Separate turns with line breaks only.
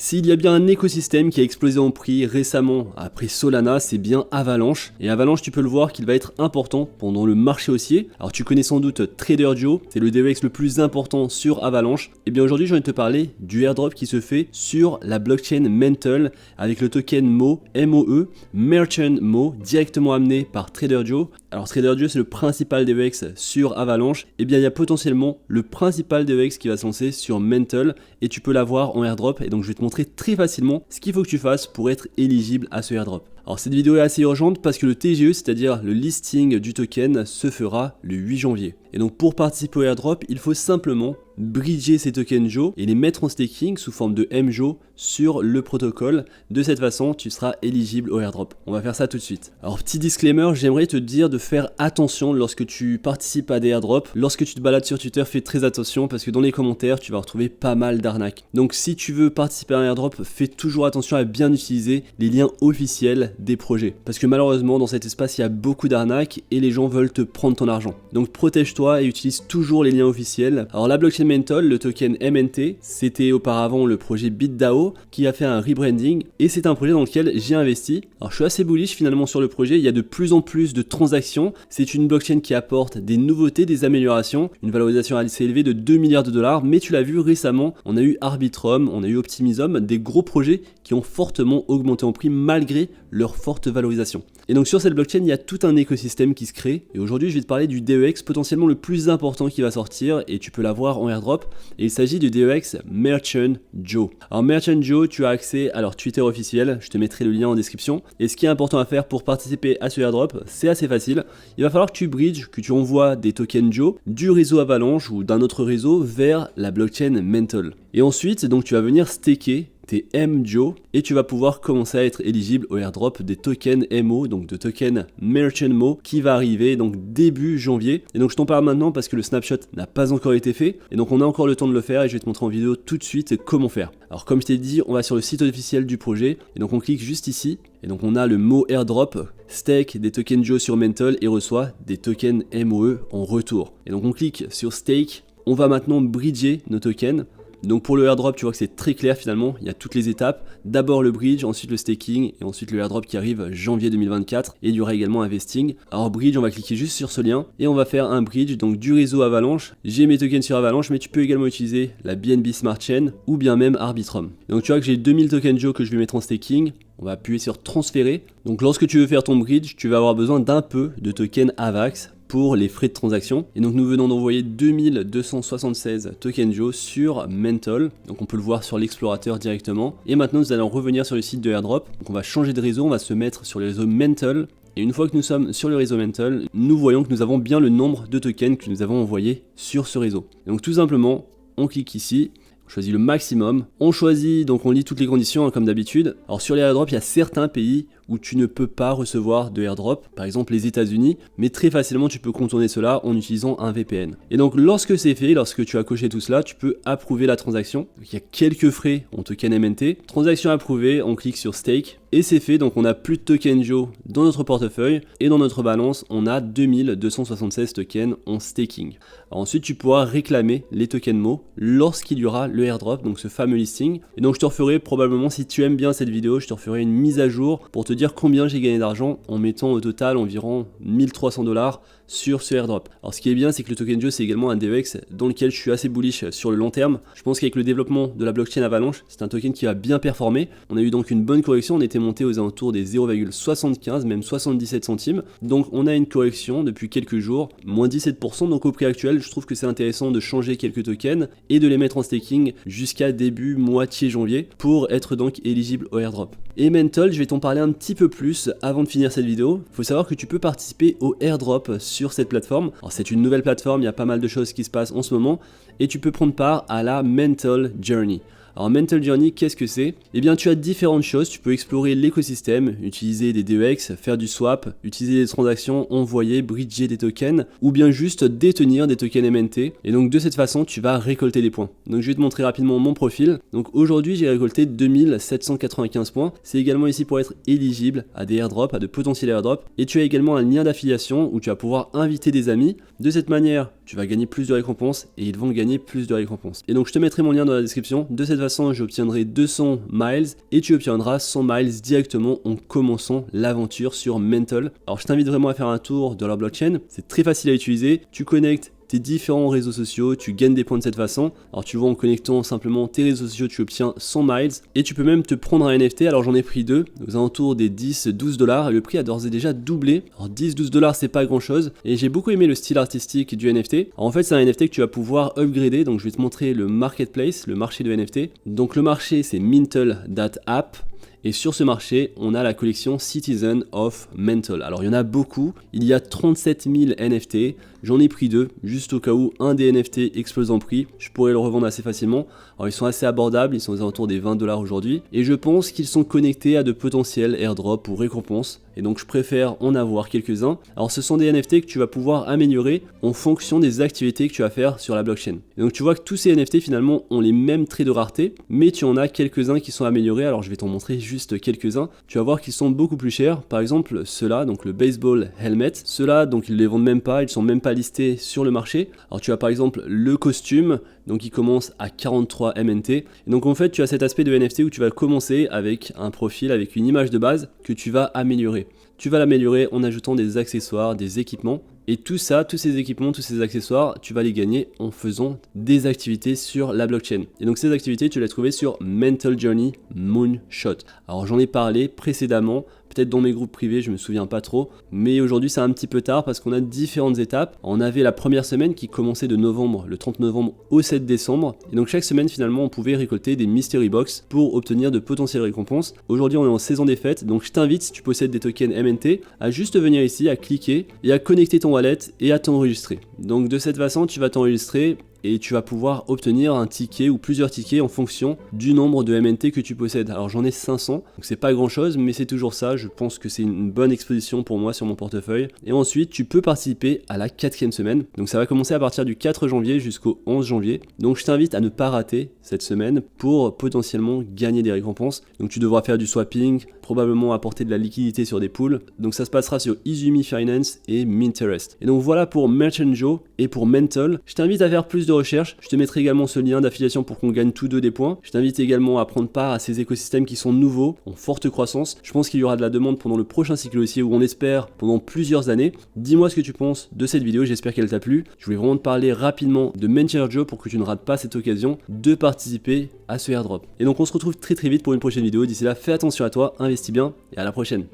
S'il y a bien un écosystème qui a explosé en prix récemment après Solana, c'est bien Avalanche. Et Avalanche, tu peux le voir qu'il va être important pendant le marché haussier. Alors tu connais sans doute TraderJoe, c'est le DEX le plus important sur Avalanche. Et bien aujourd'hui, j'ai envie de te parler du airdrop qui se fait sur la blockchain Mantle avec le token MO, MOE, Merchant MO, directement amené par TraderJoe. Alors TraderJoe, c'est le principal DEX sur Avalanche. Et bien il y a potentiellement le principal DEX qui va se lancer sur Mantle et tu peux l'avoir en airdrop. Et donc je vais te montrer très facilement ce qu'il faut que tu fasses pour être éligible à ce airdrop. Alors cette vidéo est assez urgente parce que le TGE, c'est-à-dire le listing du token, se fera le 8 janvier. Et donc pour participer au airdrop, il faut simplement bridger ces tokens JO et les mettre en staking sous forme de MJO sur le protocole. De cette façon, tu seras éligible au airdrop. On va faire ça tout de suite. Alors petit disclaimer, j'aimerais te dire de faire attention lorsque tu participes à des airdrops. Lorsque tu te balades sur Twitter, fais très attention parce que dans les commentaires, tu vas retrouver pas mal d'arnaques. Donc si tu veux participer à un airdrop, fais toujours attention à bien utiliser les liens officiels des projets. Parce que malheureusement, dans cet espace, il y a beaucoup d'arnaques et les gens veulent te prendre ton argent. Donc protège-toi et utilise toujours les liens officiels. Alors la blockchain Mantle, le token MNT, c'était auparavant le projet BitDAO qui a fait un rebranding et c'est un projet dans lequel j'ai investi. Alors je suis assez bullish finalement sur le projet, il y a de plus en plus de transactions. C'est une blockchain qui apporte des nouveautés, des améliorations, une valorisation assez élevée de 2 milliards de dollars, mais tu l'as vu récemment, on a eu Arbitrum, on a eu Optimism, des gros projets qui ont fortement augmenté en prix malgré leur forte valorisation. Et donc sur cette blockchain, il y a tout un écosystème qui se crée. Et aujourd'hui, je vais te parler du DEX potentiellement le plus important qui va sortir et tu peux l'avoir en airdrop. Et il s'agit du DEX Merchant Joe. Alors Merchant Joe, tu as accès à leur Twitter officiel. Je te mettrai le lien en description. Et ce qui est important à faire pour participer à ce airdrop, c'est assez facile. Il va falloir que tu bridges, que tu envoies des tokens Joe du réseau Avalanche ou d'un autre réseau vers la blockchain Mantle. Et ensuite, donc tu vas venir staker tes MJO et tu vas pouvoir commencer à être éligible au airdrop des tokens MO, donc de tokens Merchant MO qui va arriver donc début janvier. Et donc je t'en parle maintenant parce que le snapshot n'a pas encore été fait et donc on a encore le temps de le faire et je vais te montrer en vidéo tout de suite comment faire. Alors comme je t'ai dit, on va sur le site officiel du projet et donc on clique juste ici et donc on a le mot airdrop, stake des tokens JO sur Mantle et reçoit des tokens MOE en retour. Et donc on clique sur stake, on va maintenant bridger nos tokens. Donc pour le airdrop, tu vois que c'est très clair finalement, il y a toutes les étapes. D'abord le bridge, ensuite le staking et ensuite le airdrop qui arrive janvier 2024 et il y aura également un vesting. Alors bridge, on va cliquer juste sur ce lien et on va faire un bridge donc du réseau Avalanche. J'ai mes tokens sur Avalanche mais tu peux également utiliser la BNB Smart Chain ou bien même Arbitrum. Donc tu vois que j'ai 2000 tokens Joe que je vais mettre en staking. On va appuyer sur transférer. Donc lorsque tu veux faire ton bridge, tu vas avoir besoin d'un peu de tokens AVAX pour les frais de transaction. Et donc nous venons d'envoyer 2276 tokens Joe sur Mantle. Donc on peut le voir sur l'explorateur directement. Et maintenant nous allons revenir sur le site de airdrop. Donc on va changer de réseau, on va se mettre sur le réseau Mantle. Et une fois que nous sommes sur le réseau Mantle, nous voyons que nous avons bien le nombre de tokens que nous avons envoyés sur ce réseau. Donc tout simplement, on clique ici. On choisit le maximum, on choisit, donc on lit toutes les conditions hein, comme d'habitude. Alors sur les airdrops, il y a certains pays où tu ne peux pas recevoir de airdrop, par exemple les États-Unis, mais très facilement tu peux contourner cela en utilisant un VPN. Et donc lorsque c'est fait, lorsque tu as coché tout cela, tu peux approuver la transaction. Donc, il y a quelques frais en token MNT. Transaction approuvée, on clique sur stake et c'est fait. Donc on a plus de tokens Joe dans notre portefeuille et dans notre balance, on a 2276 tokens en staking. Alors ensuite, tu pourras réclamer les tokens MO lorsqu'il y aura le airdrop, donc ce fameux listing. Et donc je te referai probablement, si tu aimes bien cette vidéo, je te referai une mise à jour pour te dire combien j'ai gagné d'argent en mettant au total environ 1300 $ sur ce airdrop. Alors ce qui est bien, c'est que le token Joe c'est également un DEX dans lequel je suis assez bullish sur le long terme. Je pense qu'avec le développement de la blockchain Avalanche, c'est un token qui va bien performer. On a eu donc une bonne correction, on était monté aux alentours des 0,75 même 77 centimes. Donc on a une correction depuis quelques jours, moins 17%. Donc au prix actuel, je trouve que c'est intéressant de changer quelques tokens et de les mettre en staking jusqu'à début moitié janvier pour être donc éligible au airdrop. Et Mantle, je vais t'en parler un petit peu plus avant de finir cette vidéo. Il faut savoir que tu peux participer au airdrop sur cette plateforme. Alors c'est une nouvelle plateforme, il y a pas mal de choses qui se passent en ce moment et tu peux prendre part à la Mantle Journey. Alors Mantle Journey, qu'est-ce que c'est? Eh bien tu as différentes choses, tu peux explorer l'écosystème, utiliser des DEX, faire du swap, utiliser des transactions, envoyer, bridger des tokens, ou bien juste détenir des tokens MNT. Et donc de cette façon, tu vas récolter des points. Donc je vais te montrer rapidement mon profil. Donc aujourd'hui, j'ai récolté 2795 points. C'est également ici pour être éligible à des airdrops, à de potentiels airdrops. Et tu as également un lien d'affiliation où tu vas pouvoir inviter des amis. De cette manière, tu vas gagner plus de récompenses et ils vont gagner plus de récompenses. Et donc je te mettrai mon lien dans la description. De cette façon, j'obtiendrai 200 miles et tu obtiendras 100 miles directement en commençant l'aventure sur Mental. Alors je t'invite vraiment à faire un tour de leur blockchain. C'est très facile à utiliser. Tu connectes tes différents réseaux sociaux, tu gagnes des points de cette façon. Alors tu vois, en connectant simplement tes réseaux sociaux, tu obtiens 100 miles et tu peux même te prendre un NFT. Alors j'en ai pris deux, aux alentours des 10-12 dollars et le prix a d'ores et déjà doublé. Alors 10-12 dollars, c'est pas grand chose et j'ai beaucoup aimé le style artistique du NFT. Alors en fait, c'est un NFT que tu vas pouvoir upgrader. Donc je vais te montrer le marketplace, le marché de NFT. Donc le marché, c'est Mintle.app. Et sur ce marché, on a la collection Citizen of Mental. Alors il y en a beaucoup, il y a 37 000 NFT, j'en ai pris deux, juste au cas où un des NFT explose en prix, je pourrais le revendre assez facilement. Alors ils sont assez abordables, ils sont aux alentours des 20 dollars aujourd'hui, et je pense qu'ils sont connectés à de potentiels airdrops ou récompenses, et donc je préfère en avoir quelques-uns. Alors ce sont des NFT que tu vas pouvoir améliorer en fonction des activités que tu vas faire sur la blockchain. Et donc tu vois que tous ces NFT finalement ont les mêmes traits de rareté, mais tu en as quelques-uns qui sont améliorés, alors je vais t'en montrer juste quelques-uns. Tu vas voir qu'ils sont beaucoup plus chers. Par exemple, ceux-là, donc le baseball helmet, ceux-là, donc ils les vendent même pas, ils sont même pas listés sur le marché. Alors tu as par exemple le costume, donc il commence à 43 MNT. Et donc en fait, tu as cet aspect de NFT où tu vas commencer avec un profil, avec une image de base que tu vas améliorer. Tu vas l'améliorer en ajoutant des accessoires, des équipements. Et tout ça, tous ces équipements, tous ces accessoires, tu vas les gagner en faisant des activités sur la blockchain. Et donc ces activités, tu les trouves sur Mental Journey Moonshot. Alors j'en ai parlé précédemment, peut-être dans mes groupes privés, je me souviens pas trop. Mais aujourd'hui, c'est un petit peu tard parce qu'on a différentes étapes. On avait la première semaine qui commençait de novembre, le 30 novembre au 7 décembre. Et donc chaque semaine, finalement, on pouvait récolter des mystery box pour obtenir de potentielles récompenses. Aujourd'hui, on est en saison des fêtes. Donc je t'invite, si tu possèdes des tokens MNT, à juste venir ici, à cliquer et à connecter ton wallet et à t'enregistrer. Donc de cette façon, tu vas t'enregistrer et tu vas pouvoir obtenir un ticket ou plusieurs tickets en fonction du nombre de MNT que tu possèdes. Alors j'en ai 500, donc c'est pas grand chose, mais c'est toujours ça. Je pense que c'est une bonne exposition pour moi sur mon portefeuille. Et ensuite, tu peux participer à la 4e semaine. Donc ça va commencer à partir du 4 janvier jusqu'au 11 janvier. Donc je t'invite à ne pas rater cette semaine pour potentiellement gagner des récompenses. Donc tu devras faire du swapping, probablement apporter de la liquidité sur des pools. Donc ça se passera sur Izumi Finance et Minterest. Et donc voilà pour Merchant Joe et pour Mental. Je t'invite à faire plus de recherche. Je te mettrai également ce lien d'affiliation pour qu'on gagne tous deux des points. Je t'invite également à prendre part à ces écosystèmes qui sont nouveaux, en forte croissance. Je pense qu'il y aura de la demande pendant le prochain cycle haussier où on espère pendant plusieurs années. Dis-moi ce que tu penses de cette vidéo, j'espère qu'elle t'a plu. Je voulais vraiment te parler rapidement de Mental Joe pour que tu ne rates pas cette occasion de participer à ce airdrop. Et donc on se retrouve très vite pour une prochaine vidéo. D'ici là, fais attention à toi, investis bien et à la prochaine.